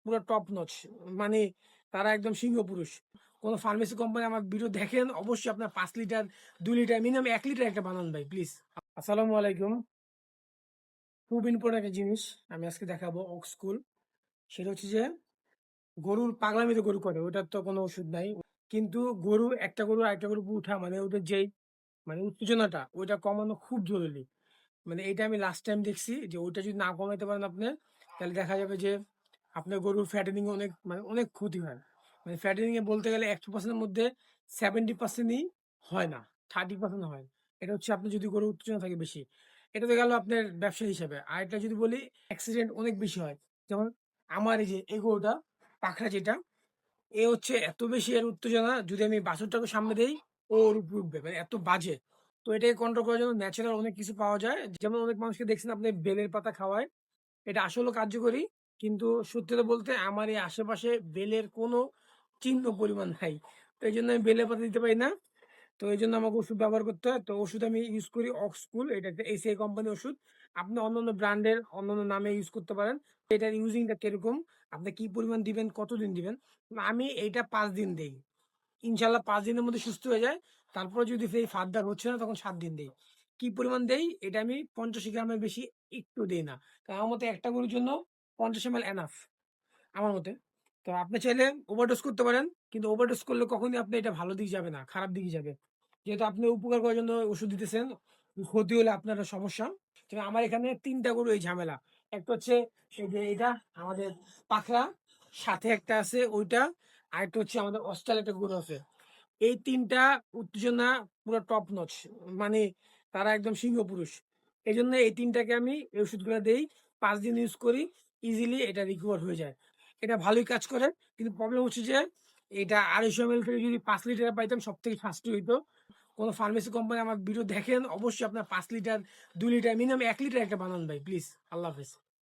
পুরো top notch, মানে তারা একদম সিংহ পুরুষ। কোনো ফার্মেসি কোম্পানি আমার ভিডিও দেখেন, অবশ্যই আপনার 5 লিটার 2 লিটার মিনিমাম 1 লিটার একটা বানান ভাই প্লিজ। আসসালামু আলাইকুম। খুব ইম্পর্টেন্ট একটা জিনিস আমি আজকে দেখাবো অক্সকুল। সেটা হচ্ছে যে গরুর পাগলামি তো গরু করে, ওটার তো কোনো ওষুধ নাই। কিন্তু গরু একটা গরু আরেকটা গরু উঠা মানে ওদের যেই মানে উত্তেজনাটা ওইটা কমানো খুব জরুরি। মানে এটা আমি লাস্ট টাইম দেখছি যে ওইটা যদি না কমাইতে পারেন আপনি, তাহলে দেখা যাবে যে আপনার গরুর ফ্যাটেনিং অনেক মানে অনেক ক্ষতি হয়। মানে ফ্যাটেনিং এ বলতে গেলে 100%-এর মধ্যে 70%ই হয় না, 30% হয়। এটা হচ্ছে আপনি যদি গরুর উত্তেজনা থাকে বেশি। এটা তো গেল আপনার ব্যবসা হিসাবে। আর এটা যদি বলি, অ্যাক্সিডেন্ট অনেক বেশি হয়। যেমন আমার এই যে এই গরুটা পাখরা যেটা, এ হচ্ছে এত বেশি এর উত্তেজনা, যদি আমি বাছুরটাকে সামনে দেই ও ওর উপর উঠবে, মানে এত বাজে। তো এটাকে কন্ট্রোল করার জন্য ন্যাচারাল অনেক কিছু পাওয়া যায়। যেমন অনেক মানুষকে দেখছেন আপনি বেলের পাতা খাওয়ায়, এটা আসলে কার্যকরী। কিন্তু সত্যি কথা বলতে আমার এই আশেপাশে বেলের কোনো চিহ্ন পরিমাণ নাই। তো এই জন্য আমি বেলের পাতা দিতে পারি না। তো এই জন্য আমাকে ওষুধ ব্যবহার করতে হয়। তো ওষুধ আমি ইউজ করি অক্সকুল, এটা একটা এসিআই কোম্পানির ওষুধ। আপনি অন্যান্য ব্র্যান্ডের অন্যান্য নামে ইউজ করতে পারেন। এটার ইউজিংটা কিরকম, আপনি কি পরিমাণ দিবেন, কতদিন দিবেন। আমি এইটা 5 দিন দেই, ইনশাল্লাহ 5 দিনের মধ্যে সুস্থ হয়ে যায়। তারপর যদি সেই ফার্দার হচ্ছে না, তখন 7 দিন দেই। কি পরিমাণ দেই এটা আমি 50 গ্রামের বেশি একটু দেই না, কারণ আমার মতে একটা গরুর জন্য 50 ml এনাফ আমার মতে। তো আপনি চাইলে ওভারডোজ করতে পারেন, কিন্তু ওভারডোজ করলে কখনই আপনি এটা ভালো দিকে যাবে না, খারাপ দিকে যাবে। যেহেতু আপনি উপকার করার জন্য ওষুধ দিতেছেন, ক্ষতি হলে আপনার সমস্যা। তবে আমার এখানে 3টা গরু এই ঝামেলা। একটা হচ্ছে এই যে এটা আমাদের পাখরা, সাথে একটা আছে ওইটা, আরেকটা হচ্ছে আমাদের অস্ট্রাল একটা গরু আছে। এই 3টা উত্তেজনা পুরো টপ নচ, মানে তারা একদম সিংহ পুরুষ। এই জন্য এই 3টাকে আমি এই ওষুধগুলো দেই, 5 দিন ইউজ করি, ইজিলি এটা রিকভার হয়ে যায়। এটা ভালোই কাজ করে। কিন্তু প্রবলেম হচ্ছে যে এটা 250 ml থেকে যদি 5 লিটার পাইতাম সব থেকে ফার্স্ট হইতো। কোনো ফার্মেসি কোম্পানি আমার ভিডিও দেখেন, অবশ্যই আপনার 5 লিটার 2 লিটার মিনিমাম 1 লিটার একটা বানান ভাই প্লিজ। আল্লাহ হাফেজ।